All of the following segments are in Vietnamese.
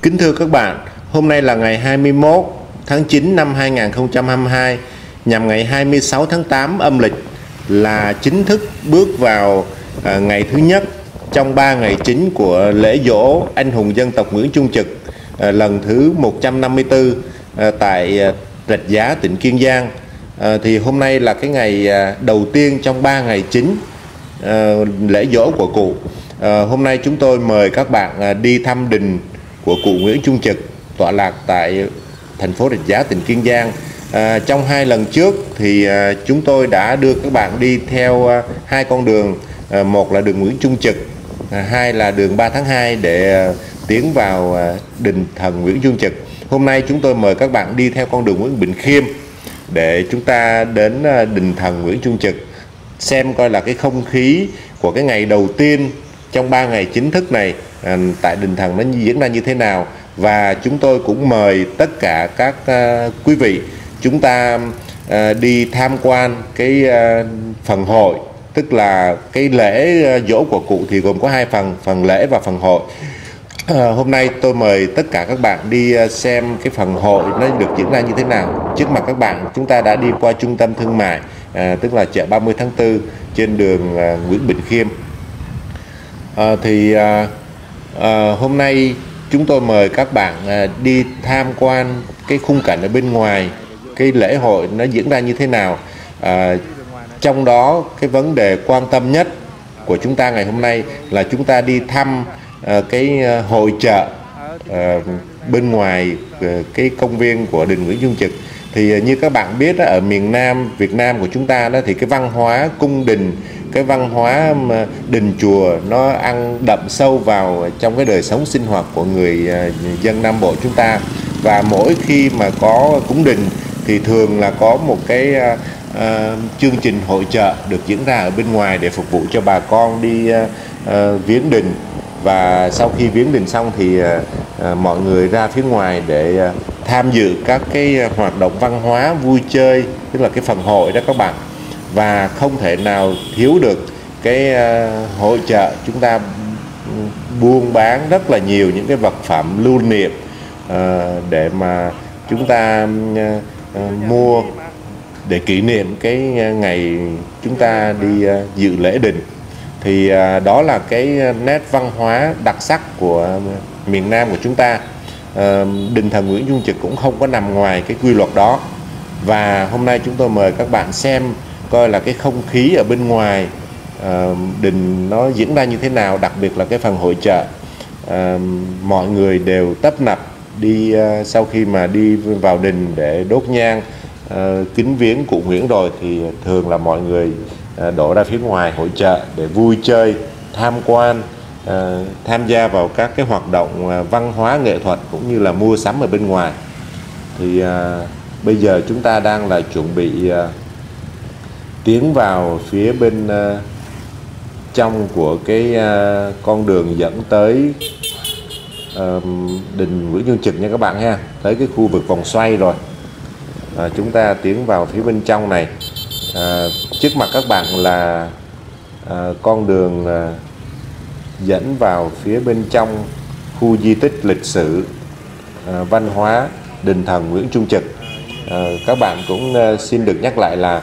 Kính thưa các bạn, hôm nay là ngày 21 tháng 9 năm 2022, nhằm ngày 26 tháng 8 âm lịch là chính thức bước vào ngày thứ nhất trong 3 ngày chính của lễ giỗ anh hùng dân tộc Nguyễn Trung Trực lần thứ 154 tại Rạch Giá, tỉnh Kiên Giang. Thì hôm nay là cái ngày đầu tiên trong 3 ngày chính lễ giỗ của cụ. Hôm nay chúng tôi mời các bạn đi thăm đình của cụ Nguyễn Trung Trực tọa lạc tại thành phố Rạch Giá, tỉnh Kiên Giang. Trong 2 lần trước thì chúng tôi đã đưa các bạn đi theo 2 con đường, một là đường Nguyễn Trung Trực, 2 là đường 3 tháng 2 để tiến vào đình thần Nguyễn Trung Trực. Hôm nay chúng tôi mời các bạn đi theo con đường Nguyễn Bỉnh Khiêm để chúng ta đến đình thần Nguyễn Trung Trực, xem coi là cái không khí của cái ngày đầu tiên trong 3 ngày chính thức này tại đình thần nó diễn ra như thế nào. Và chúng tôi cũng mời tất cả các quý vị chúng ta đi tham quan cái phần hội, tức là cái lễ giỗ của cụ thì gồm có 2 phần lễ và phần hội. Hôm nay tôi mời tất cả các bạn đi xem cái phần hội nó được diễn ra như thế nào. Trước mặt các bạn, chúng ta đã đi qua trung tâm thương mại, tức là chợ 30 tháng 4 trên đường Nguyễn Bỉnh Khiêm. Hôm nay chúng tôi mời các bạn đi tham quan cái khung cảnh ở bên ngoài cái lễ hội nó diễn ra như thế nào. Trong đó cái vấn đề quan tâm nhất của chúng ta ngày hôm nay là chúng ta đi thăm cái hội chợ bên ngoài cái công viên của đình Nguyễn Trung Trực. Thì như các bạn biết ở miền Nam Việt Nam của chúng ta đó, thì cái văn hóa cung đình, cái văn hóa đình chùa nó ăn đậm sâu vào trong cái đời sống sinh hoạt của người dân Nam Bộ chúng ta. Và mỗi khi mà có cúng đình thì thường là có một cái chương trình hội chợ được diễn ra ở bên ngoài để phục vụ cho bà con đi viếng đình. Và sau khi viếng đình xong thì mọi người ra phía ngoài để tham dự các cái hoạt động văn hóa vui chơi, tức là cái phần hội đó các bạn. Và không thể nào thiếu được cái hội chợ, chúng ta buôn bán rất là nhiều những cái vật phẩm lưu niệm để mà chúng ta mua để kỷ niệm cái ngày chúng ta đi dự lễ đình. Thì đó là cái nét văn hóa đặc sắc của miền Nam của chúng ta. Đình thần Nguyễn Trung Trực cũng không có nằm ngoài cái quy luật đó. Và hôm nay chúng tôi mời các bạn xem coi là cái không khí ở bên ngoài đình nó diễn ra như thế nào, đặc biệt là cái phần hội chợ. Mọi người đều tấp nập đi, sau khi mà đi vào đình để đốt nhang kính viếng cụ Nguyễn rồi thì thường là mọi người đổ ra phía ngoài hội chợ để vui chơi, tham quan, tham gia vào các cái hoạt động văn hóa nghệ thuật cũng như là mua sắm ở bên ngoài. Thì bây giờ chúng ta đang là chuẩn bị tiến vào phía bên trong của cái con đường dẫn tới đình Nguyễn Trung Trực nha các bạn ha, tới cái khu vực vòng xoay rồi. Chúng ta tiến vào phía bên trong này. Trước mặt các bạn là con đường dẫn vào phía bên trong khu di tích lịch sử văn hóa đình thần Nguyễn Trung Trực. Các bạn cũng xin được nhắc lại là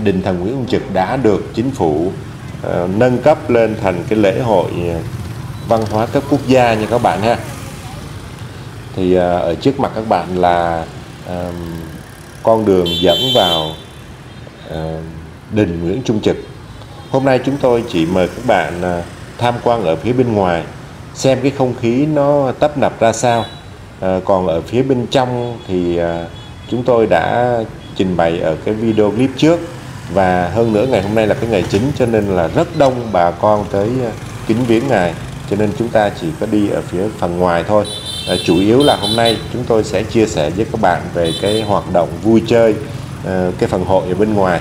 đình thần Nguyễn Trung Trực đã được chính phủ nâng cấp lên thành cái lễ hội văn hóa cấp quốc gia nha các bạn ha. Thì ở trước mặt các bạn là con đường dẫn vào đình Nguyễn Trung Trực. Hôm nay chúng tôi chỉ mời các bạn tham quan ở phía bên ngoài, xem cái không khí nó tấp nập ra sao. Còn ở phía bên trong thì chúng tôi đã trình bày ở cái video clip trước. Và hơn nữa ngày hôm nay là cái ngày chính cho nên là rất đông bà con tới kính viếng ngài, cho nên chúng ta chỉ có đi ở phía phần ngoài thôi. Chủ yếu là hôm nay chúng tôi sẽ chia sẻ với các bạn về cái hoạt động vui chơi, cái phần hội ở bên ngoài.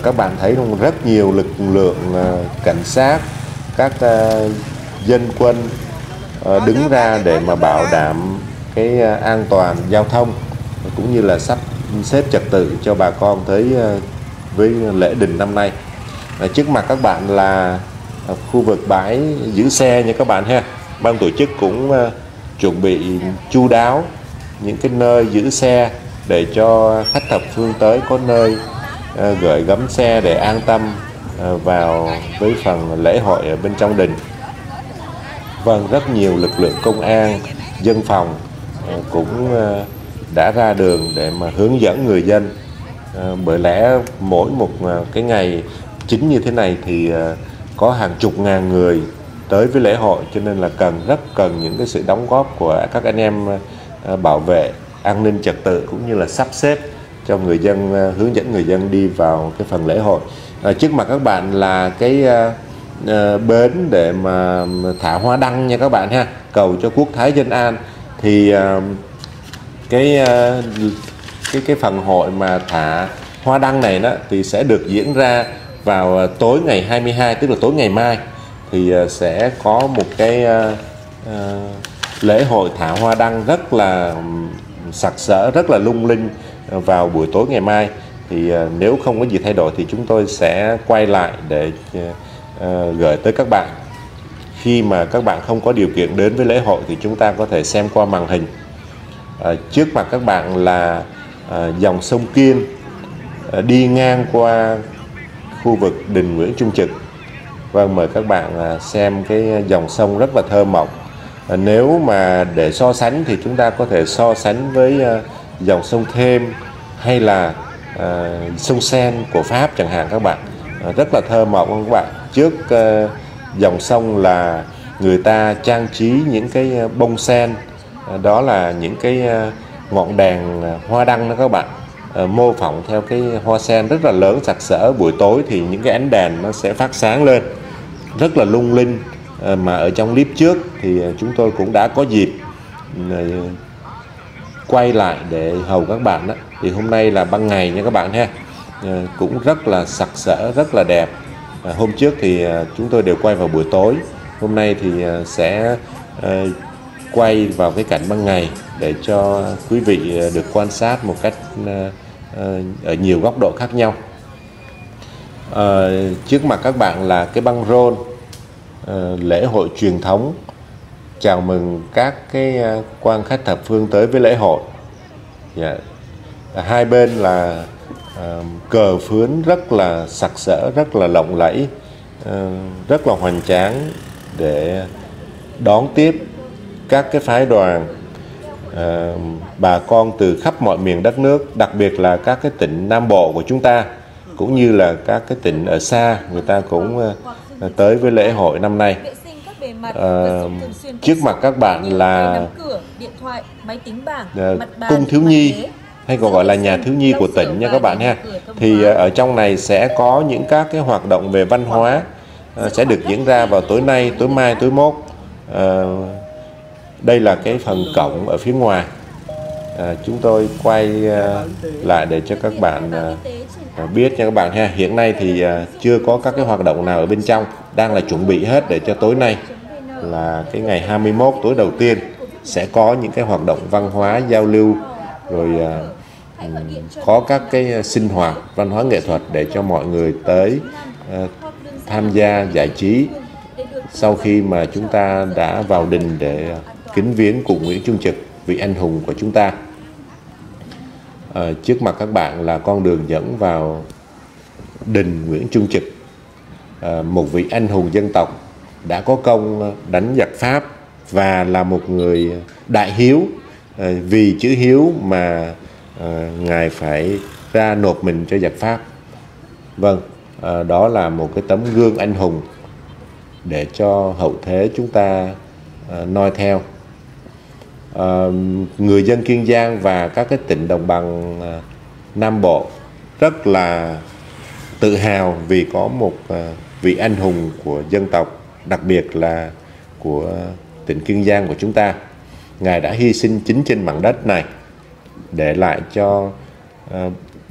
Các bạn thấy không, rất nhiều lực lượng cảnh sát, các dân quân đứng ra để mà bảo đảm cái an toàn giao thông cũng như là sắp xếp trật tự cho bà con tới với lễ đình năm nay. Trước mặt các bạn là khu vực bãi giữ xe nha các bạn ha. Ban tổ chức cũng chuẩn bị chu đáo những cái nơi giữ xe để cho khách thập phương tới có nơi gửi gắm xe để an tâm vào với phần lễ hội ở bên trong đình. Vâng, rất nhiều lực lượng công an, dân phòng cũng đã ra đường để mà hướng dẫn người dân. Bởi lẽ mỗi một cái ngày chính như thế này thì có hàng chục ngàn người tới với lễ hội, cho nên là rất cần những cái sự đóng góp của các anh em bảo vệ an ninh trật tự cũng như là sắp xếp cho người dân, hướng dẫn người dân đi vào cái phần lễ hội. Trước mặt các bạn là cái bến để mà thả hoa đăng nha các bạn ha, cầu cho quốc thái dân an. Thì cái phần hội mà thả hoa đăng này đó thì sẽ được diễn ra vào tối ngày 22, tức là tối ngày mai, thì sẽ có một cái lễ hội thả hoa đăng rất là sặc sỡ, rất là lung linh vào buổi tối ngày mai. Thì nếu không có gì thay đổi thì chúng tôi sẽ quay lại để gửi tới các bạn. Khi mà các bạn không có điều kiện đến với lễ hội thì chúng ta có thể xem qua màn hình. Trước mặt các bạn là dòng sông Kiên đi ngang qua khu vực đình Nguyễn Trung Trực. Vâng, mời các bạn xem cái dòng sông rất là thơ mộng. Nếu mà để so sánh thì chúng ta có thể so sánh với dòng sông Thêm hay là sông Sen của Pháp chẳng hạn các bạn. Rất là thơ mộng các bạn. Trước dòng sông là người ta trang trí những cái bông sen, đó là những cái ngọn đèn hoa đăng đó các bạn, mô phỏng theo cái hoa sen rất là lớn sặc sỡ. Buổi tối thì những cái ánh đèn nó sẽ phát sáng lên rất là lung linh. Mà ở trong clip trước thì chúng tôi cũng đã có dịp quay lại để hầu các bạn đó. Thì hôm nay là ban ngày nha các bạn ha, cũng rất là sặc sỡ, rất là đẹp. Hôm trước thì chúng tôi đều quay vào buổi tối, hôm nay thì sẽ quay vào cái cảnh ban ngày để cho quý vị được quan sát một cách ở nhiều góc độ khác nhau. Trước mặt các bạn là cái băng rôn lễ hội truyền thống chào mừng các cái quan khách thập phương tới với lễ hội. Hai bên là cờ phướn rất là sặc sỡ, rất là lộng lẫy, rất là hoành tráng để đón tiếp các cái phái đoàn bà con từ khắp mọi miền đất nước, đặc biệt là các cái tỉnh Nam Bộ của chúng ta, cũng như là các cái tỉnh ở xa, người ta cũng tới với lễ hội năm nay. Trước mặt các bạn là cung thiếu nhi, hay còn gọi là nhà thiếu nhi của tỉnh nha các bạn ha. Thì ở trong này sẽ có những các cái hoạt động về văn hóa sẽ được diễn ra vào tối nay, tối mai, tối mốt. Đây là cái phần cổng ở phía ngoài. Chúng tôi quay lại để cho các bạn biết nha các bạn ha. Hiện nay thì chưa có các cái hoạt động nào ở bên trong, đang là chuẩn bị hết để cho tối nay là cái ngày 21 tối đầu tiên sẽ có những cái hoạt động văn hóa giao lưu, rồi có các cái sinh hoạt văn hóa nghệ thuật để cho mọi người tới tham gia giải trí sau khi mà chúng ta đã vào đình để kính viếng cụ Nguyễn Trung Trực, vị anh hùng của chúng ta. Trước mặt các bạn là con đường dẫn vào đình Nguyễn Trung Trực, một vị anh hùng dân tộc đã có công đánh giặc Pháp và là một người đại hiếu. Vì chữ hiếu mà ngài phải ra nộp mình cho giặc Pháp. Vâng, đó là một cái tấm gương anh hùng để cho hậu thế chúng ta noi theo. Người dân Kiên Giang và các cái tỉnh đồng bằng Nam Bộ rất là tự hào vì có một vị anh hùng của dân tộc, đặc biệt là của tỉnh Kiên Giang của chúng ta. Ngài đã hy sinh chính trên mảnh đất này, để lại cho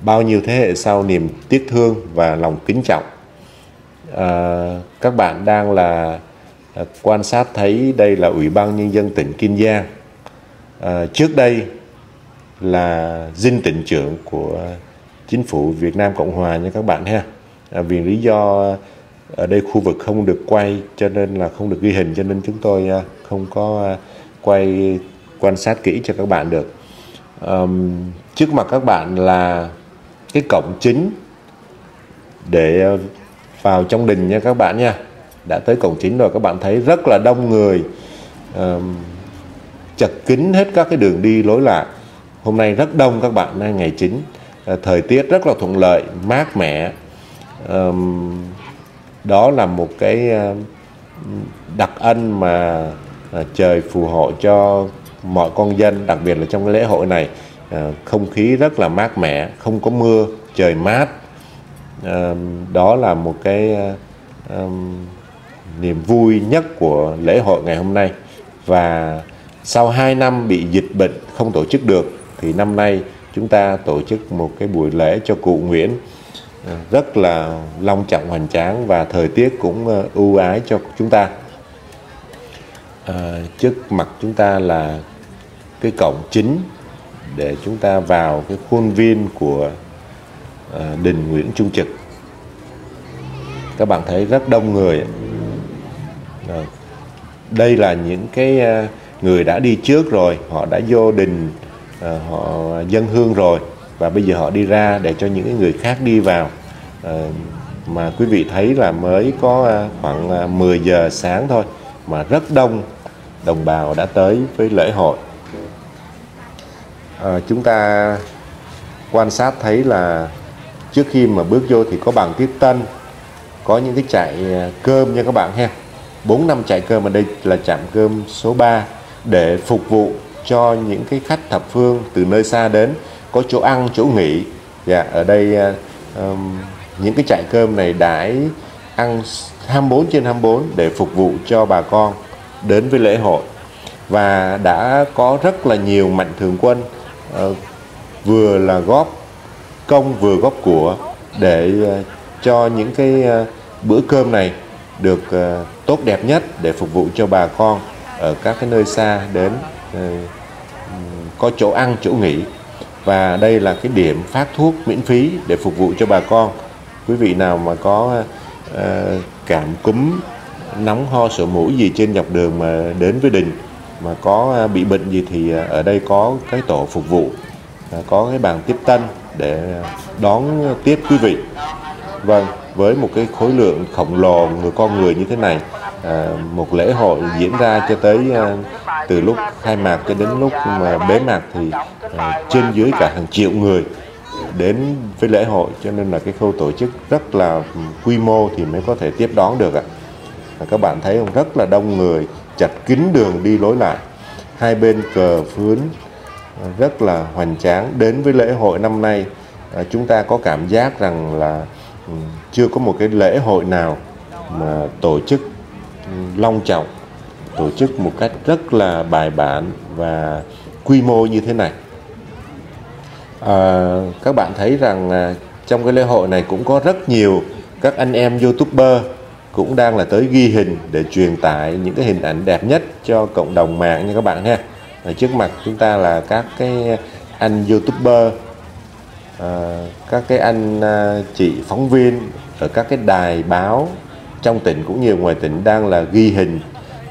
bao nhiêu thế hệ sau niềm tiếc thương và lòng kính trọng. Các bạn đang là quan sát thấy đây là Ủy ban Nhân dân tỉnh Kiên Giang. Trước đây là dinh tỉnh trưởng của chính phủ Việt Nam Cộng Hòa nha các bạn ha. Vì lý do ở đây khu vực không được quay cho nên là không được ghi hình, cho nên chúng tôi không có quay quan sát kỹ cho các bạn được. Trước mặt các bạn là cái cổng chính để vào trong đình nha các bạn nha. Đã tới cổng chính rồi, các bạn thấy rất là đông người, chật kín hết các cái đường đi lối lại. Hôm nay rất đông các bạn, ngày chính, thời tiết rất là thuận lợi, mát mẻ. Đó là một cái đặc ân mà trời phù hộ cho mọi con dân, đặc biệt là trong cái lễ hội này. Không khí rất là mát mẻ, không có mưa, trời mát. Đó là một cái niềm vui nhất của lễ hội ngày hôm nay. Và sau 2 năm bị dịch bệnh không tổ chức được, thì năm nay chúng ta tổ chức một cái buổi lễ cho cụ Nguyễn rất là long trọng hoành tráng, và thời tiết cũng ưu ái cho chúng ta. Trước mặt chúng ta là cái cổng chính để chúng ta vào cái khuôn viên của đình Nguyễn Trung Trực. Các bạn thấy rất đông người. Đây là những cái người đã đi trước rồi, họ đã vô đình, họ dâng hương rồi, và bây giờ họ đi ra để cho những người khác đi vào. Mà quý vị thấy là mới có khoảng 10 giờ sáng thôi mà rất đông đồng bào đã tới với lễ hội. Chúng ta quan sát thấy là trước khi mà bước vô thì có bàn tiếp tân, có những cái chạy cơm nha các bạn ha. 4-5 chạy cơm, ở đây là trạm cơm số 3 để phục vụ cho những cái khách thập phương từ nơi xa đến, có chỗ ăn, chỗ nghỉ. Ở đây những cái chạy cơm này đãi ăn 24/24 để phục vụ cho bà con đến với lễ hội. Và đã có rất là nhiều mạnh thường quân vừa là góp công vừa góp của để cho những cái bữa cơm này được tốt đẹp nhất, để phục vụ cho bà con ở các cái nơi xa đến có chỗ ăn, chỗ nghỉ. Và đây là cái điểm phát thuốc miễn phí để phục vụ cho bà con. Quý vị nào mà có cảm cúm, nóng, ho, sổ mũi gì trên dọc đường mà đến với đình, mà có bị bệnh gì, thì ở đây có cái tổ phục vụ, có cái bàn tiếp tân để đón tiếp quý vị. Vâng, với một cái khối lượng khổng lồ con người như thế này, một lễ hội diễn ra cho tới từ lúc khai mạc cho đến lúc mà bế mạc thì trên dưới cả hàng triệu người đến với lễ hội, cho nên là cái khâu tổ chức rất là quy mô thì mới có thể tiếp đón được ạ. Các bạn thấy không, rất là đông người, chật kín đường đi lối lại, hai bên cờ phướn rất là hoành tráng. Đến với lễ hội năm nay, chúng ta có cảm giác rằng là chưa có một cái lễ hội nào mà tổ chức long trọng, tổ chức một cách rất là bài bản và quy mô như thế này. Các bạn thấy rằng trong cái lễ hội này cũng có rất nhiều các anh em YouTuber cũng đang là tới ghi hình để truyền tải những cái hình ảnh đẹp nhất cho cộng đồng mạng nha các bạn ha. Trước mặt chúng ta là các cái anh YouTuber, các cái anh chị phóng viên ở các cái đài báo trong tỉnh cũng như ngoài tỉnh đang là ghi hình,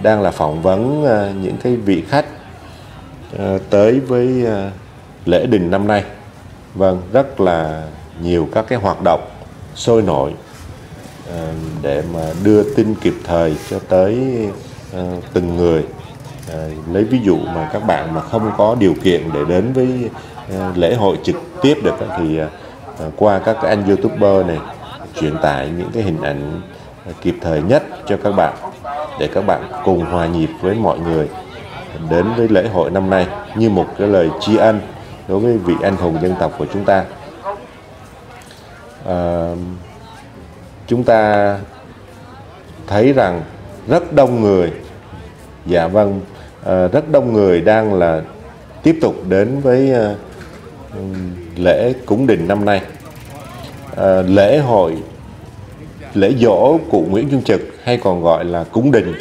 đang là phỏng vấn những cái vị khách tới với lễ đình năm nay. Vâng, rất là nhiều các cái hoạt động sôi nổi để mà đưa tin kịp thời cho tới từng người. Lấy ví dụ mà các bạn mà không có điều kiện để đến với lễ hội trực tiếp được thì qua các cái anh YouTuber này truyền tải những cái hình ảnh kịp thời nhất cho các bạn, để các bạn cùng hòa nhịp với mọi người đến với lễ hội năm nay như một cái lời tri ân đối với vị anh hùng dân tộc của chúng ta. Chúng ta thấy rằng rất đông người, dạ vâng, rất đông người đang là tiếp tục đến với lễ cúng đình năm nay. Lễ hội, lễ giỗ cụ Nguyễn Trung Trực hay còn gọi là cúng đình,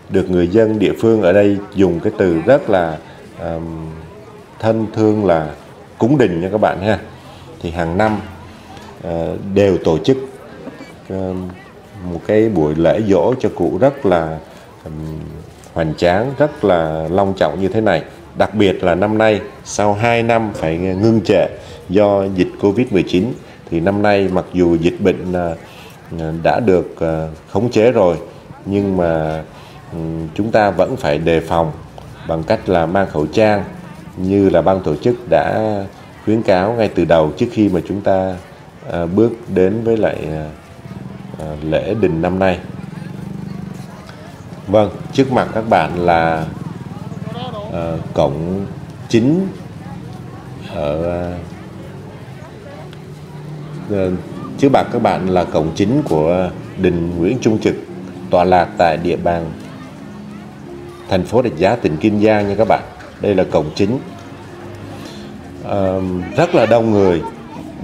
được người dân địa phương ở đây dùng cái từ rất là thân thương là cúng đình nha các bạn ha. Thì hàng năm đều tổ chức một cái buổi lễ giỗ cho cụ rất là hoành tráng, rất là long trọng như thế này. Đặc biệt là năm nay sau 2 năm phải ngưng trệ do dịch Covid-19 thì năm nay mặc dù dịch bệnh đã được khống chế rồi, nhưng mà chúng ta vẫn phải đề phòng bằng cách là mang khẩu trang như là ban tổ chức đã khuyến cáo ngay từ đầu trước khi mà chúng ta bước đến với lại lễ đình năm nay. Vâng, trước mặt các bạn là cổng chính trước mặt các bạn là cổng chính của đình Nguyễn Trung Trực, tọa lạc tại địa bàn thành phố Rạch Giá, tỉnh Kiên Giang nha các bạn. Đây là cổng chính. Rất là đông người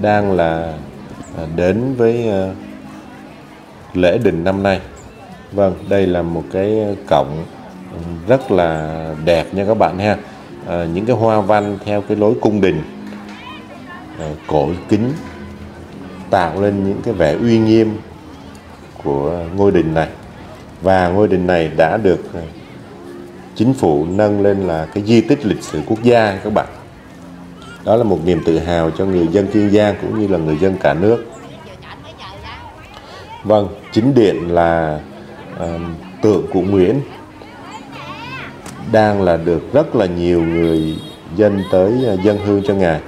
đang là đến với lễ đình năm nay. Vâng, đây là một cái cổng rất là đẹp nha các bạn ha. Những cái hoa văn theo cái lối cung đình cổ kính tạo lên những cái vẻ uy nghiêm của ngôi đình này. Và ngôi đình này đã được chính phủ nâng lên là cái di tích lịch sử quốc gia các bạn. Đó là một niềm tự hào cho người dân Kiên Giang cũng như là người dân cả nước. Vâng, chính điện là tượng cụ Nguyễn đang là được rất là nhiều người dân tới dâng hương cho Ngài.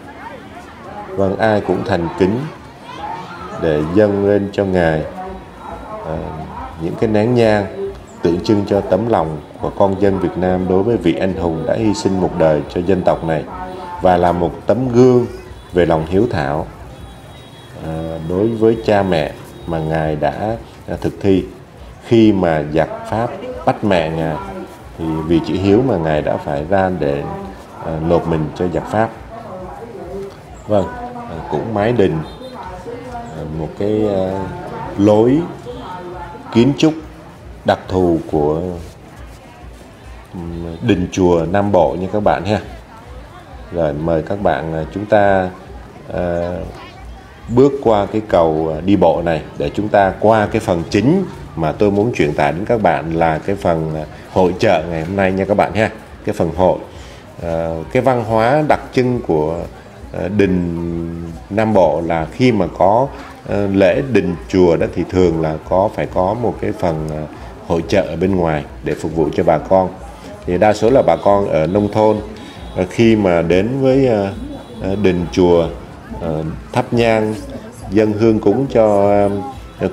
Vâng, ai cũng thành kính để dâng lên cho Ngài những cái nén nhang tượng trưng cho tấm lòng của con dân Việt Nam đối với vị anh hùng đã hy sinh một đời cho dân tộc này, và là một tấm gương về lòng hiếu thảo đối với cha mẹ mà Ngài đã thực thi. Khi mà giặc Pháp bắt mẹ Ngài thì vì chữ hiếu mà Ngài đã phải ra để nộp mình cho giặc Pháp. Vâng, cũng mái đình, một cái lối kiến trúc đặc thù của đình chùa Nam Bộ nha các bạn ha. Rồi mời các bạn chúng ta bước qua cái cầu đi bộ này để chúng ta qua cái phần chính mà tôi muốn truyền tải đến các bạn là cái phần hội chợ ngày hôm nay nha các bạn ha. Cái phần hội, cái văn hóa đặc trưng của đình Nam Bộ là khi mà có lễ đình chùa đó thì thường là phải có một cái phần hội chợ ở bên ngoài để phục vụ cho bà con. Thì đa số là bà con ở nông thôn khi mà đến với đình chùa thắp nhang dâng hương cúng cho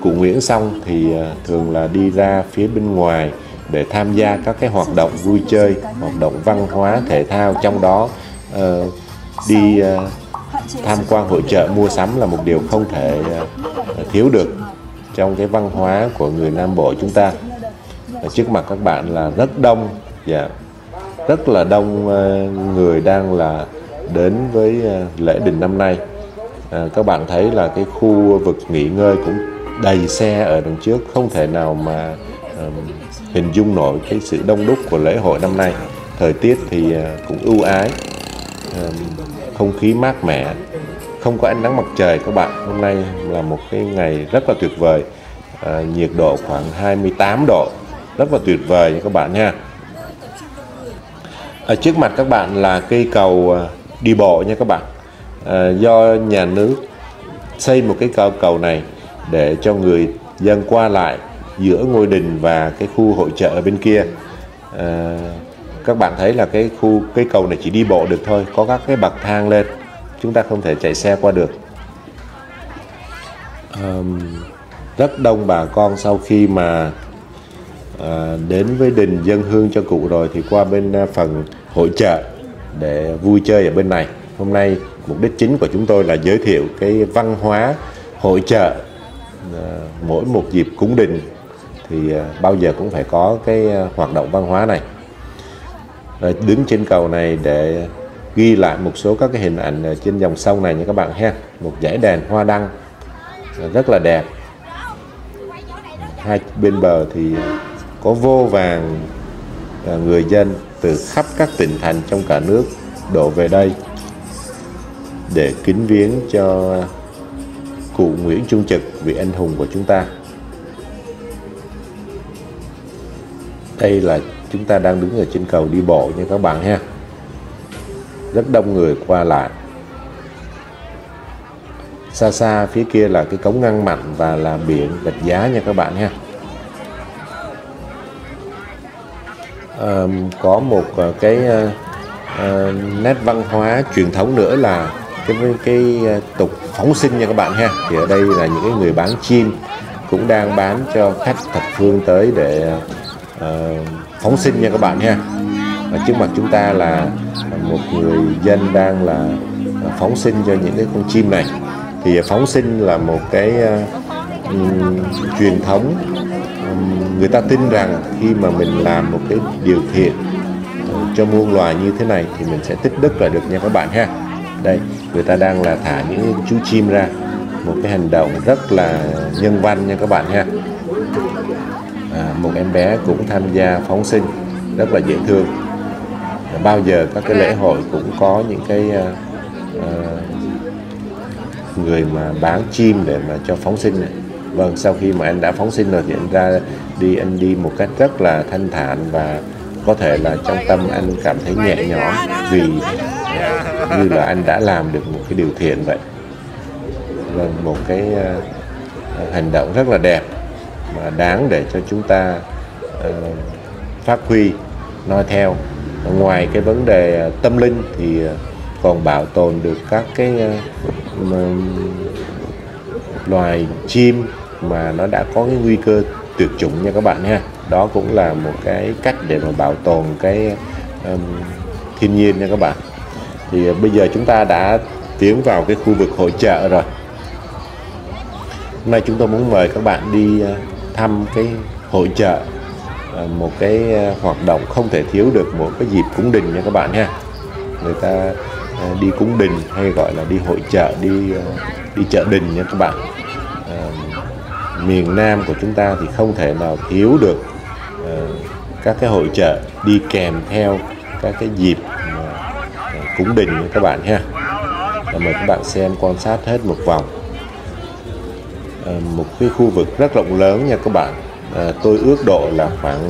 cụ Nguyễn xong thì thường là đi ra phía bên ngoài để tham gia các cái hoạt động vui chơi, hoạt động văn hóa thể thao, trong đó đi tham quan hội chợ mua sắm là một điều không thể thiếu được trong cái văn hóa của người Nam Bộ chúng ta. Trước mặt các bạn là rất đông, rất là đông người đang là đến với lễ đình năm nay. Các bạn thấy là cái khu vực nghỉ ngơi cũng đầy xe ở đằng trước, không thể nào mà hình dung nổi cái sự đông đúc của lễ hội năm nay. Thời tiết thì cũng ưu ái, không khí mát mẻ, không có ánh nắng mặt trời các bạn. Hôm nay là một cái ngày rất là tuyệt vời, nhiệt độ khoảng 28 độ, rất là tuyệt vời nha các bạn nha. Ở trước mặt các bạn là cây cầu đi bộ nha các bạn. Do nhà nước xây một cái cầu này để cho người dân qua lại giữa ngôi đình và cái khu hội chợ ở bên kia. Các bạn thấy là cái cầu này chỉ đi bộ được thôi, có các cái bậc thang lên, chúng ta không thể chạy xe qua được. Rất đông bà con sau khi mà đến với đình dâng hương cho cụ rồi thì qua bên phần hội chợ để vui chơi ở bên này. Hôm nay mục đích chính của chúng tôi là giới thiệu cái văn hóa hội chợ. Mỗi một dịp cúng đình thì bao giờ cũng phải có cái hoạt động văn hóa này. Rồi đứng trên cầu này để ghi lại một số các cái hình ảnh trên dòng sông này nha các bạn ha. Một dãy đèn hoa đăng rất là đẹp. Hai bên bờ thì có vô vàn người dân từ khắp các tỉnh thành trong cả nước đổ về đây để kính viếng cho cụ Nguyễn Trung Trực, vị anh hùng của chúng ta. Đây là chúng ta đang đứng ở trên cầu đi bộ nha các bạn ha. Rất đông người qua lại. Xa xa phía kia là cái cống ngăn mặn và là biển Rạch Giá nha các bạn ha. Có một cái nét văn hóa truyền thống nữa là cái tục phóng sinh nha các bạn ha. Thì ở đây là những cái người bán chim cũng đang bán cho khách thập phương tới để phóng sinh nha các bạn ha. Ở trước mặt chúng ta là một người dân đang là phóng sinh cho những cái con chim này. Thì phóng sinh là một cái truyền thống, người ta tin rằng khi mà mình làm một cái điều thiện cho muôn loài như thế này thì mình sẽ tích đức là được nha các bạn ha. Đây, người ta đang là thả những chú chim ra, một cái hành động rất là nhân văn nha các bạn ha. Một em bé cũng tham gia phóng sinh, rất là dễ thương. Bao giờ các cái lễ hội cũng có những cái người mà bán chim để mà cho phóng sinh này. Vâng, sau khi mà anh đã phóng sinh rồi thì anh đi một cách rất là thanh thản, và có thể là trong tâm anh cảm thấy nhẹ nhõm vì như là anh đã làm được một cái điều thiện vậy. Vâng, một cái hành động rất là đẹp mà đáng để cho chúng ta phát huy, noi theo. Ngoài cái vấn đề tâm linh thì còn bảo tồn được các cái loài chim mà nó đã có cái nguy cơ tuyệt chủng nha các bạn ha. Đó cũng là một cái cách để mà bảo tồn cái thiên nhiên nha các bạn. Thì bây giờ chúng ta đã tiến vào cái khu vực hội chợ rồi. Hôm nay chúng tôi muốn mời các bạn đi thăm cái hội chợ, một cái hoạt động không thể thiếu được một cái dịp cúng đình nha các bạn ha. Người ta đi cúng đình hay gọi là đi hội chợ, đi chợ đình nha các bạn. Miền Nam của chúng ta thì không thể nào thiếu được các cái hội chợ đi kèm theo các cái dịp cúng đình nha các bạn ha. Mời các bạn xem, quan sát hết một vòng. Một cái khu vực rất rộng lớn nha các bạn. Tôi ước độ là khoảng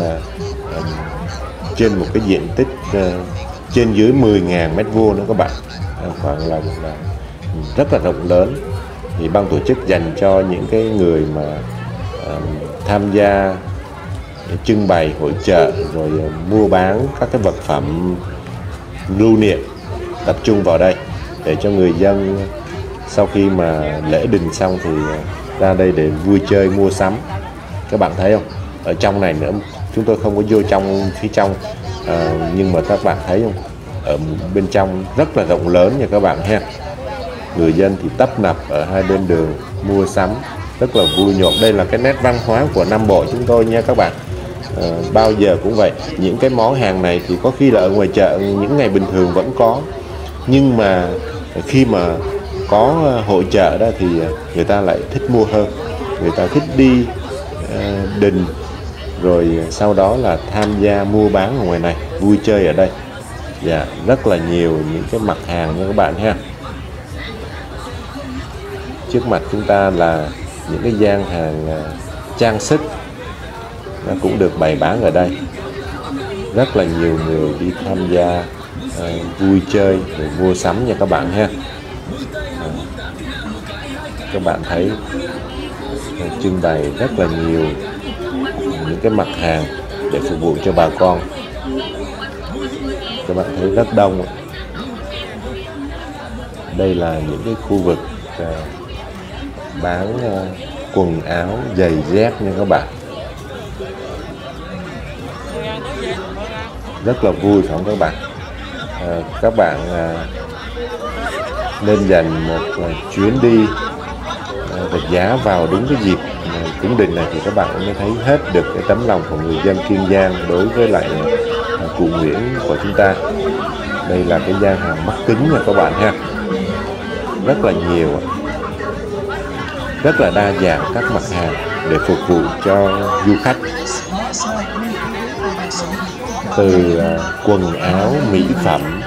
trên một cái diện tích trên dưới 10.000 mét vuông nữa các bạn. Khoảng là rất là rộng lớn. Thì ban tổ chức dành cho những cái người mà tham gia trưng bày hội chợ rồi mua bán các cái vật phẩm lưu niệm, tập trung vào đây để cho người dân sau khi mà lễ đình xong thì ra đây để vui chơi mua sắm. Các bạn thấy không? Ở trong này nữa, chúng tôi không có vô trong phía trong, nhưng mà các bạn thấy không? Ở bên trong rất là rộng lớn nha các bạn ha. Người dân thì tấp nập ở hai bên đường mua sắm, rất là vui nhộn. Đây là cái nét văn hóa của Nam Bộ chúng tôi nha các bạn. Bao giờ cũng vậy. Những cái món hàng này thì có khi là ở ngoài chợ những ngày bình thường vẫn có, nhưng mà khi mà có hội chợ đó thì người ta lại thích mua hơn. Người ta thích đi đình rồi sau đó là tham gia mua bán ở ngoài này, vui chơi ở đây. Dạ, rất là nhiều những cái mặt hàng nha các bạn ha. Trước mặt chúng ta là những cái gian hàng trang sức, nó cũng được bày bán ở đây. Rất là nhiều người đi tham gia vui chơi rồi mua sắm nha các bạn ha. Các bạn thấy trưng bày rất là nhiều những cái mặt hàng để phục vụ cho bà con. Các bạn thấy rất đông. Đây là những cái khu vực bán quần áo, giày dép nha các bạn. Rất là vui phải không các bạn? Các bạn nên dành một chuyến đi Rạch Giá vào đúng cái dịp cúng đình này thì các bạn mới thấy hết được cái tấm lòng của người dân Kiên Giang đối với lại cụ Nguyễn của chúng ta. Đây là cái gian hàng mắt kính nha các bạn ha. Rất là nhiều, rất là đa dạng các mặt hàng để phục vụ cho du khách. Từ quần áo, mỹ phẩm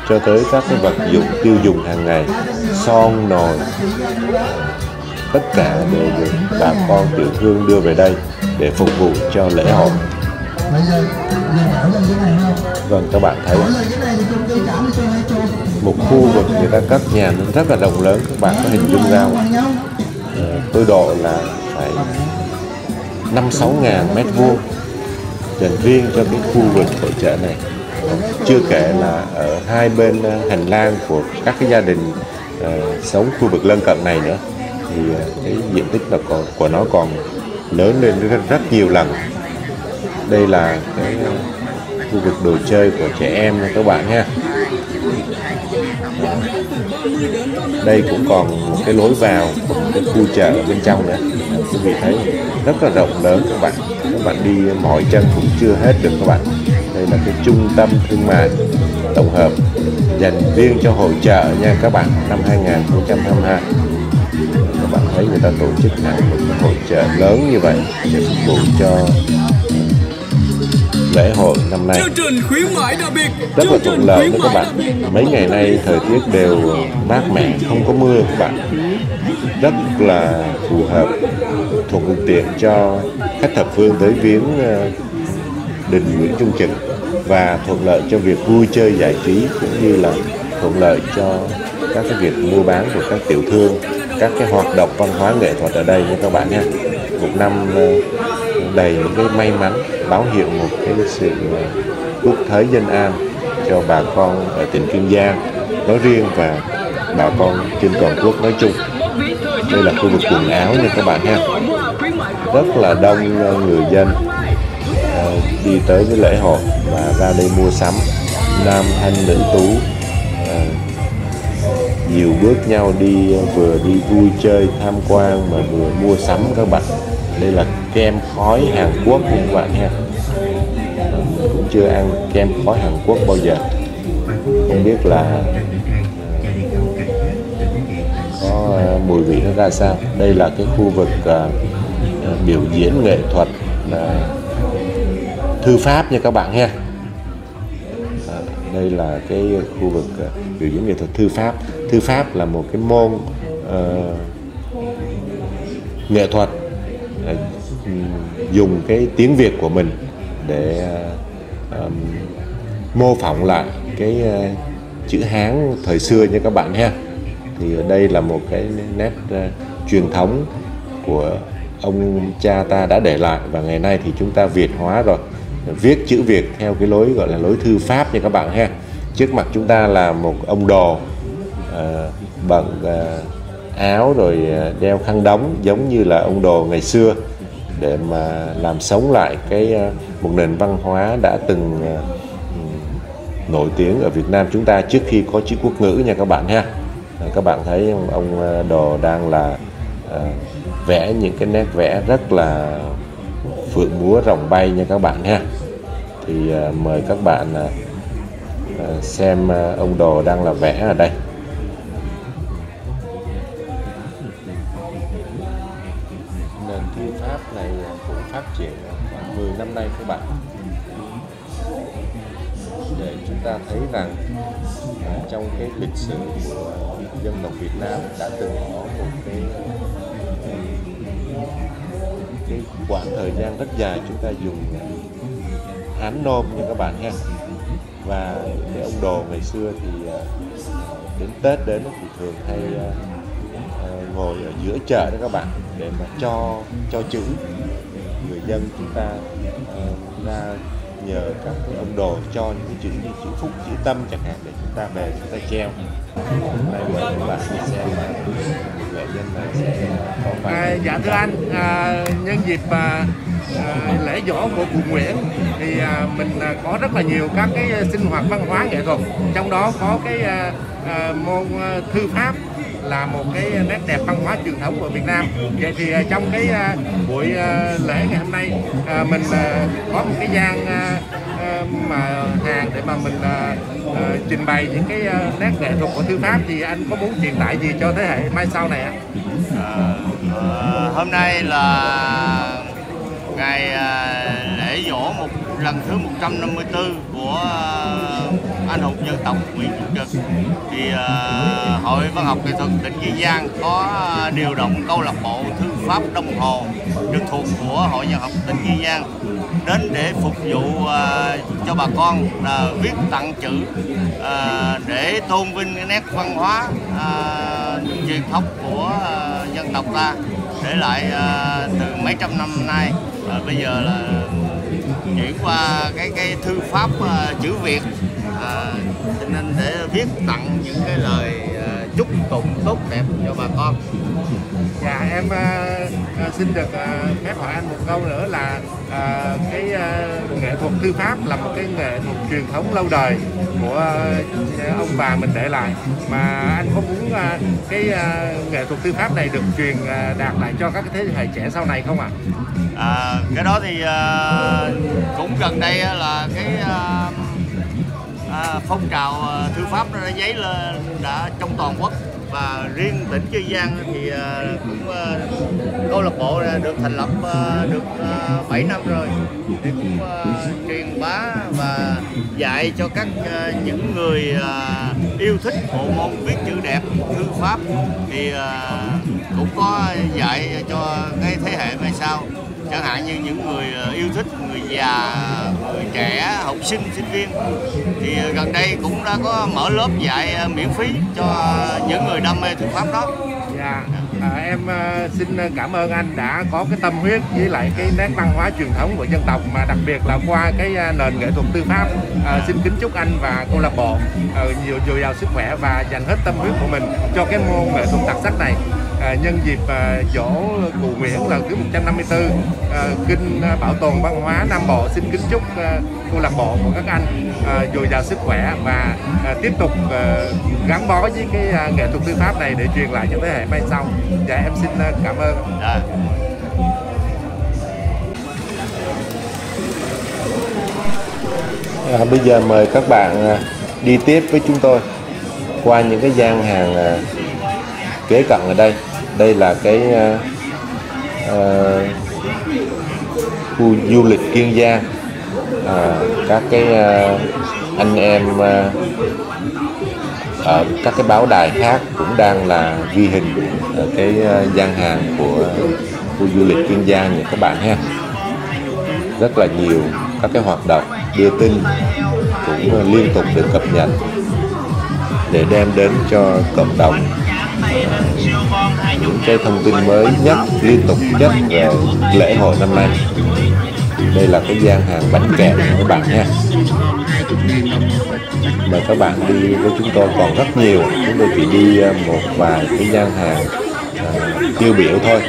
cho tới các cái vật dụng tiêu dùng hàng ngày, son nồi, tất cả đều được bà con tiểu thương đưa về đây để phục vụ cho lễ hội. Vâng, các bạn thấy một khu vực người ta cất nhà nó rất là rộng lớn, các bạn có hình dung ra tối độ là phải 5-6 ngàn mét vuông dành riêng cho cái khu vực hội chợ này. Chưa kể là ở hai bên hành lang của các cái gia đình sống khu vực lân cận này nữa, thì cái diện tích của nó còn lớn lên rất nhiều lần. Đây là cái khu vực đồ chơi của trẻ em nha các bạn ha. Đây cũng còn một cái lối vào cái khu chợ ở bên trong nữa, quý vị thấy rất là rộng lớn các bạn. Các bạn đi mỏi chân cũng chưa hết được các bạn. Đây là cái trung tâm thương mại tổng hợp dành riêng cho hội chợ nha các bạn, năm 2022. Các bạn thấy người ta tổ chức hẳn một cái hội chợ lớn như vậy để phục vụ cho lễ hội năm nay. Rất là thuận lợi đó các bạn. Mấy ngày nay thời tiết đều mát mẻ, không có mưa các bạn. Rất là phù hợp, thuận tiện cho khách thập phương tới viếng đình Nguyễn Trung Trực, và thuận lợi cho việc vui chơi giải trí, cũng như là thuận lợi cho các cái việc mua bán của các tiểu thương, các cái hoạt động văn hóa nghệ thuật ở đây nha các bạn nhé. Một năm đầy những cái may mắn, báo hiệu một cái sự quốc thái dân an cho bà con ở tỉnh Kiên Giang nói riêng và bà con trên toàn quốc nói chung. Đây là khu vực quần áo nha các bạn ha. Rất là đông người dân đi tới với lễ hội và ra đây mua sắm, nam thanh nữ tú nhiều bước nhau đi, vừa đi vui chơi tham quan mà vừa mua sắm các bạn. Đây là kem khói Hàn Quốc các bạn ha. Mình cũng chưa ăn kem khói Hàn Quốc bao giờ, không biết là có mùi vị nó ra sao. Đây là cái khu vực biểu diễn nghệ thuật thư pháp nha các bạn ha. Đây là cái khu vực biểu diễn nghệ thuật thư pháp. Thư pháp là một cái môn nghệ thuật dùng cái tiếng Việt của mình để mô phỏng lại cái chữ Hán thời xưa nha các bạn ha. Thì ở đây là một cái nét truyền thống của ông cha ta đã để lại, và ngày nay thì chúng ta Việt hóa rồi, viết chữ Việt theo cái lối gọi là lối thư pháp nha các bạn ha. Trước mặt chúng ta là một ông đồ bận áo rồi đeo khăn đóng giống như là ông đồ ngày xưa, để mà làm sống lại một nền văn hóa đã từng nổi tiếng ở Việt Nam chúng ta trước khi có chữ quốc ngữ nha các bạn ha. Các bạn thấy ông đồ đang là vẽ những cái nét vẽ rất là phượng múa rồng bay nha các bạn ha. Thì mời các bạn xem ông đồ đang là vẽ ở đây. Nền thư pháp này cũng phát triển khoảng 10 năm nay các bạn, để chúng ta thấy rằng trong cái lịch sử của dân tộc Việt Nam đã từng có một cái quãng thời gian rất dài chúng ta dùng Hán nôm nha các bạn ha. Và cái ông đồ ngày xưa thì đến Tết đến thì thường hay ngồi ở giữa chợ đó các bạn, để mà cho chữ. Người dân chúng ta ra nhờ các cái ông đồ cho những cái chữ như chữ phúc, chữ tâm chẳng hạn, để chúng ta về chúng ta treo. Đây mời các bạn đi xem nghệ nhân này sẽ có phải. Dạ thưa anh, nhân dịp lễ giỗ của cụ Nguyễn thì mình có rất là nhiều các cái sinh hoạt văn hóa nghệ thuật, trong đó có cái môn thư pháp là một cái nét đẹp văn hóa truyền thống của Việt Nam. Vậy thì trong cái buổi lễ ngày hôm nay mình có một cái gian mà hàng để mà mình trình bày những cái nét nghệ thuật của thư pháp, thì anh có muốn truyền tải gì cho thế hệ mai sau này ạ? Hôm nay là ngày lễ giỗ lần thứ 154 của anh hùng dân tộc Nguyễn Trung Trực, thì Hội Văn học Nghệ thuật tỉnh Kiên Giang có điều động câu lạc bộ thư pháp Đông Hồ trực thuộc của Hội Dân học tỉnh Kiên Giang đến để phục vụ cho bà con viết tặng chữ để tôn vinh cái nét văn hóa truyền thống của dân tộc ta để lại từ mấy trăm năm nay. Bây giờ là chuyển qua cái thư pháp chữ Việt, nên để viết tặng những cái lời chúc tụng tốt đẹp cho bà con. Dạ, em xin được phép hỏi anh một câu nữa là cái nghệ thuật thư pháp là một cái nghệ thuật truyền thống lâu đời của ông bà mình để lại, mà anh có muốn cái nghệ thuật thư pháp này được truyền đạt lại cho các cái thế hệ trẻ sau này không ạ? Cái đó thì cũng gần đây là cái phong trào thư pháp nó đã dấy lên đã trong toàn quốc, và riêng tỉnh Kiên Giang thì cũng câu lạc bộ được thành lập được 7 năm rồi, thì cũng truyền bá và dạy cho các những người yêu thích bộ môn viết chữ đẹp thư pháp, thì cũng có dạy cho cái thế hệ mai sau, chẳng hạn như những người yêu thích, người già, người trẻ, học sinh, sinh viên, thì gần đây cũng đã có mở lớp dạy miễn phí cho những người đam mê thư pháp đó. Dạ, em xin cảm ơn anh đã có cái tâm huyết với lại cái nét văn hóa truyền thống của dân tộc, mà đặc biệt là qua cái nền nghệ thuật tư pháp. Xin kính chúc anh và câu lạc bộ nhiều dồi dào sức khỏe và dành hết tâm huyết của mình cho cái môn nghệ thuật đặc sắc này. Nhân dịp dỗ Cụ Nguyễn lần thứ 154, Kinh Bảo tồn Văn hóa Nam Bộ xin kính chúc câu lạc bộ của các anh dồi dào sức khỏe và tiếp tục gắn bó với cái nghệ thuật tư pháp này để truyền lại cho thế hệ mai sau. Dạ, em xin cảm ơn. Bây giờ mời các bạn đi tiếp với chúng tôi qua những cái gian hàng kế cận ở đây. Đây là cái khu du lịch Kiên Giang. Các cái anh em ở các cái báo đài khác cũng đang là ghi hình ở cái gian hàng của khu du lịch Kiên Giang nha các bạn ha. Rất là nhiều các cái hoạt động đưa tin cũng liên tục được cập nhật để đem đến cho cộng đồng những cái thông tin mới nhất, liên tục nhất về lễ hội năm nay. Đây là cái gian hàng bánh kẹo các bạn nha. Mời các bạn đi với chúng tôi, còn rất nhiều. Chúng tôi chỉ đi một vài cái gian hàng tiêu biểu thôi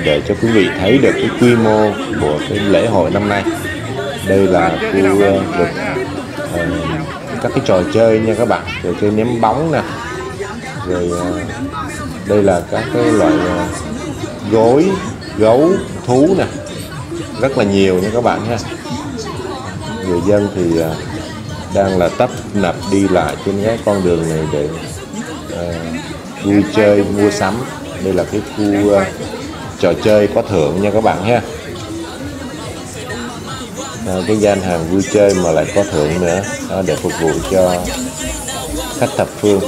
để cho quý vị thấy được cái quy mô của cái lễ hội năm nay. Đây là khu vực các cái trò chơi nha các bạn, trò chơi ném bóng nè, rồi đây là các cái loại gối, gấu, thú nè, rất là nhiều nha các bạn ha. Người dân thì đang là tấp nập đi lại trên cái con đường này để vui chơi, mua sắm. Đây là cái khu trò chơi có thưởng nha các bạn ha. Cái gian hàng vui chơi mà lại có thưởng nữa để phục vụ cho khách thập phương.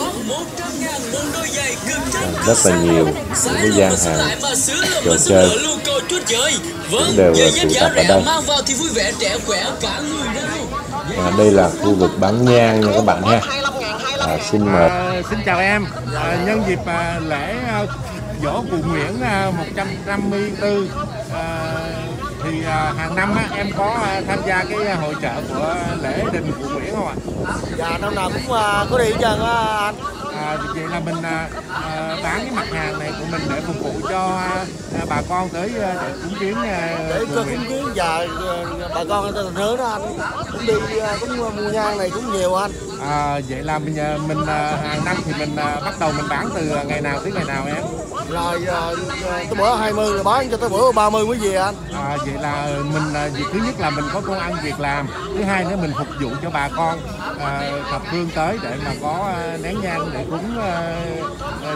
Rất là nhiều những cái gian hàng trò chơi cũng đều tụ tập ở đây. Đây là khu vực bán nhang nha các bạn ha. Xin mời. Xin chào em. Nhân dịp lễ dỗ Cụ Nguyễn 154 thì hàng năm em có tham gia cái hội chợ của lễ đình Cụ Nguyễn không ạ? Dạ, năm nào cũng có đi hết trơn á anh. Vậy là mình bán cái mặt hàng này của mình để phục vụ cho bà con tới để cúng viếng để cho cúng viếng và bà con thành hứa đó anh, cũng đi cũng mua nhang này cũng nhiều anh. Vậy là mình hàng năm thì mình bắt đầu mình bán từ ngày nào tới ngày nào em? Rồi tới bữa 20 rồi bán cho tới bữa 30 mới về anh. Vậy là mình việc thứ nhất là mình có công ăn việc làm, thứ hai nữa mình phục vụ cho bà con thập phương tới để mà có nén nhang để cúng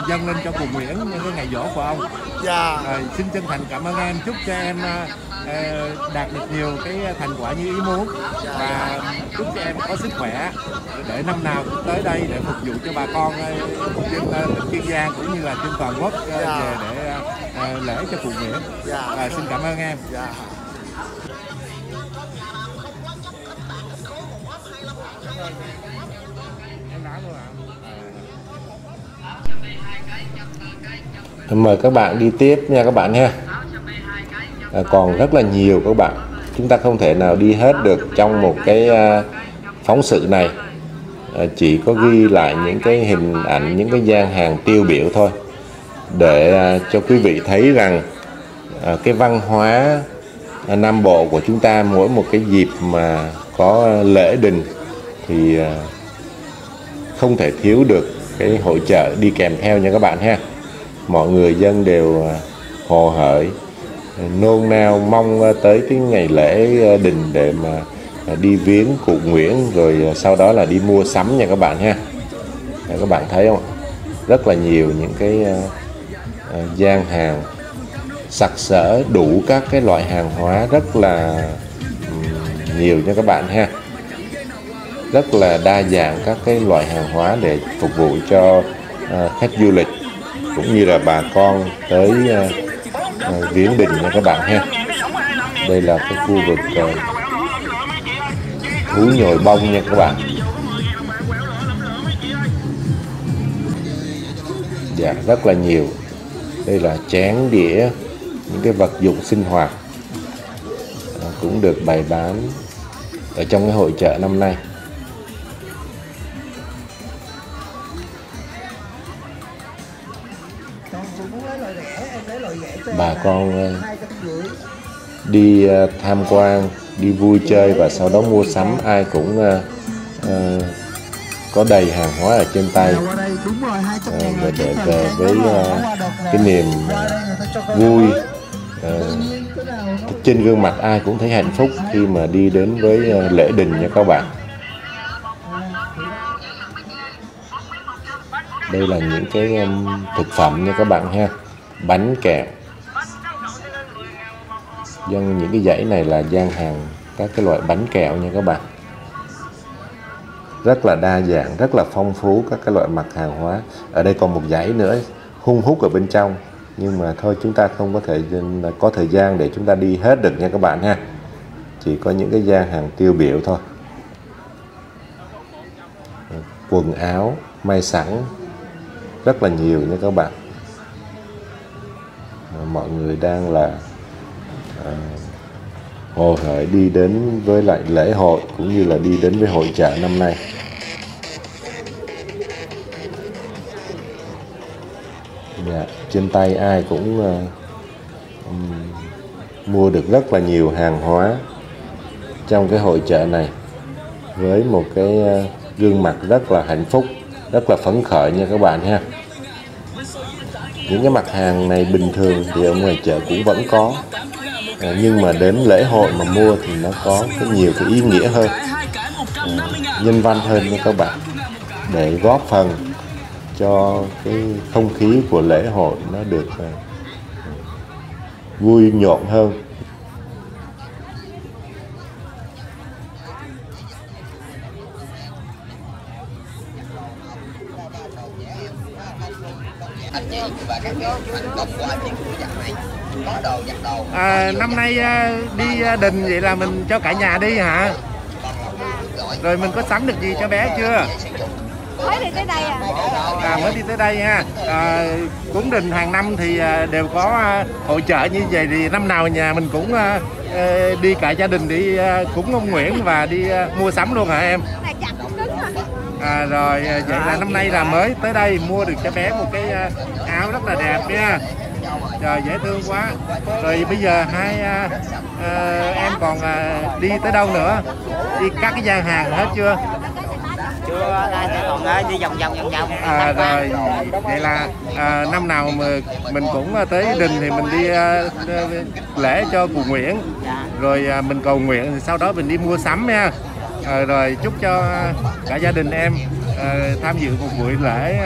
dâng lên cho Cụ Nguyễn những cái ngày giỗ của ông. Dạ. Xin chân thành cảm ơn em, chúc cho em đạt được nhiều cái thành quả như ý muốn và chúc cho em có sức khỏe để năm nào cũng tới đây để phục vụ cho bà con trên tỉnh Kiên Giang cũng như là trên toàn quốc về để lễ cho cụ Nguyễn. Dạ. Xin cảm ơn em. Dạ. Em nói luôn ạ. Mời các bạn đi tiếp nha các bạn ha. Còn rất là nhiều các bạn, chúng ta không thể nào đi hết được trong một cái phóng sự này. Chỉ có ghi lại những cái hình ảnh, những cái gian hàng tiêu biểu thôi, để cho quý vị thấy rằng cái văn hóa Nam Bộ của chúng ta, mỗi một cái dịp mà có lễ đình thì không thể thiếu được cái hội chợ đi kèm theo nha các bạn ha. Mọi người dân đều hồ hởi, nôn nao mong tới cái ngày lễ đình để mà đi viếng cụ Nguyễn, rồi sau đó là đi mua sắm nha các bạn ha. Các bạn thấy không? Rất là nhiều những cái gian hàng sặc sỡ, đủ các cái loại hàng hóa rất là nhiều nha các bạn ha. Rất là đa dạng các cái loại hàng hóa để phục vụ cho khách du lịch cũng như là bà con tới viếng đình nha các bạn ha. Đây là cái khu vực thú nhồi bông nha các bạn. Dạ, rất là nhiều. Đây là chén đĩa, những cái vật dụng sinh hoạt cũng được bày bán ở trong cái hội chợ năm nay. Bà con đi tham quan, đi vui chơi và sau đó mua sắm, ai cũng có đầy hàng hóa ở trên tay, và để về với cái niềm vui trên gương mặt ai cũng thấy hạnh phúc khi mà đi đến với lễ đình nha các bạn. Đây là những cái thực phẩm nha các bạn ha, bánh kẹo. Dân những cái dãy này là gian hàng các cái loại bánh kẹo nha các bạn. Rất là đa dạng, rất là phong phú các cái loại mặt hàng hóa. Ở đây còn một dãy nữa hun hút ở bên trong, nhưng mà thôi chúng ta không có thời gian để chúng ta đi hết được nha các bạn ha. Chỉ có những cái gian hàng tiêu biểu thôi. Quần áo may sẵn rất là nhiều nha các bạn. Mọi người đang là hồ hởi đi đến với lại lễ hội cũng như là đi đến với hội chợ năm nay. Dạ, trên tay ai cũng mua được rất là nhiều hàng hóa trong cái hội chợ này, với một cái gương mặt rất là hạnh phúc, rất là phấn khởi nha các bạn ha. Những cái mặt hàng này bình thường thì ở ngoài chợ cũng vẫn có, nhưng mà đến lễ hội mà mua thì nó có nhiều cái ý nghĩa hơn, nhân văn hơn nha các bạn, để góp phần cho cái không khí của lễ hội nó được vui nhộn hơn. Năm nay đi đình vậy là mình cho cả nhà đi hả? Rồi mình có sắm được gì cho bé chưa? Mới đi tới đây Mới đi tới đây ha. Cúng đình hàng năm thì đều có hội chợ như vậy, thì năm nào nhà mình cũng đi cả gia đình đi cúng ông Nguyễn và đi mua sắm luôn hả em? Rồi vậy là năm nay là mới tới đây mua được cho bé một cái áo rất là đẹp nha. Trời, dễ thương quá. Rồi bây giờ hai em còn đi tới đâu nữa? Đi các cái gian hàng hết chưa? Chưa, còn đi vòng vòng. Rồi vậy là năm nào mà mình cũng tới đình thì mình đi lễ cho cụ Nguyễn, rồi mình cầu nguyện, thì sau đó mình đi mua sắm nha. Rồi chúc cho cả gia đình em tham dự một buổi lễ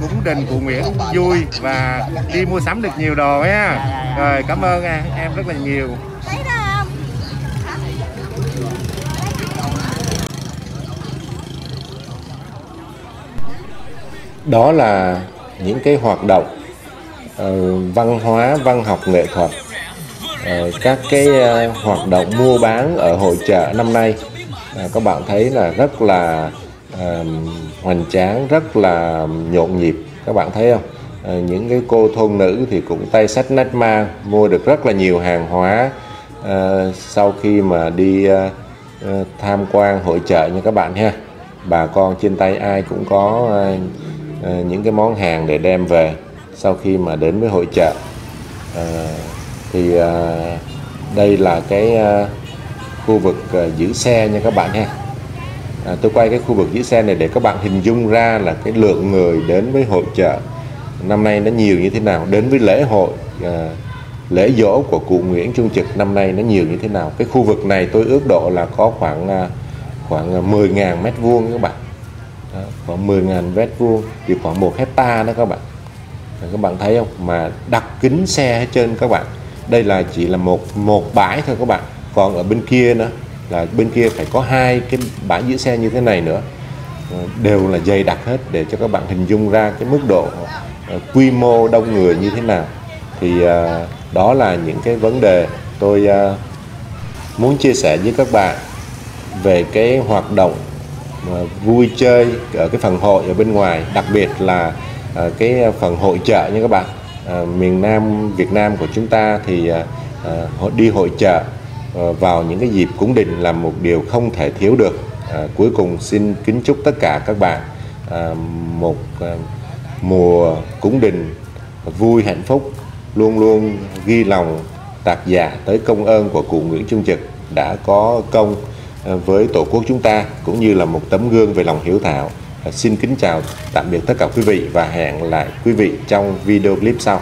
cúng đình cụ Nguyễn vui và đi mua sắm được nhiều đồ nha. Rồi cảm ơn em rất là nhiều. Đó là những cái hoạt động văn hóa, văn học, nghệ thuật, các cái hoạt động mua bán ở hội chợ năm nay các bạn thấy là rất là hoành tráng, rất là nhộn nhịp. Các bạn thấy không? Những cái cô thôn nữ thì cũng tay xách nách mang mua được rất là nhiều hàng hóa sau khi mà đi tham quan hội chợ nha các bạn ha. Bà con trên tay ai cũng có những cái món hàng để đem về sau khi mà đến với hội chợ. Đây là cái khu vực giữ xe nha các bạn ha. Tôi quay cái khu vực giữ xe này để các bạn hình dung ra là cái lượng người đến với hội chợ năm nay nó nhiều như thế nào, đến với lễ hội lễ giỗ của cụ Nguyễn Trung Trực năm nay nó nhiều như thế nào. Cái khu vực này tôi ước độ là có khoảng 10.000 mét vuông các bạn. Khoảng 10.000 mét vuông thì khoảng 1 hectare đó các bạn. Các bạn thấy không? Mà đặt kính xe hết trơn các bạn. Đây là chỉ là một bãi thôi các bạn. Còn ở bên kia nữa là bên kia phải có 2 cái bãi giữ xe như thế này nữa. Đều là dày đặc hết để cho các bạn hình dung ra cái mức độ quy mô đông người như thế nào. Thì đó là những cái vấn đề tôi muốn chia sẻ với các bạn về cái hoạt động vui chơi ở cái phần hội ở bên ngoài, đặc biệt là cái phần hội chợ nha các bạn. Miền Nam Việt Nam của chúng ta thì đi hội chợ vào những cái dịp cúng đình là một điều không thể thiếu được. Cuối cùng xin kính chúc tất cả các bạn một mùa cúng đình vui hạnh phúc, luôn luôn ghi lòng tạc dạ tới công ơn của cụ Nguyễn Trung Trực đã có công với Tổ quốc chúng ta, cũng như là một tấm gương về lòng hiếu thảo. Xin kính chào tạm biệt tất cả quý vị và hẹn lại quý vị trong video clip sau.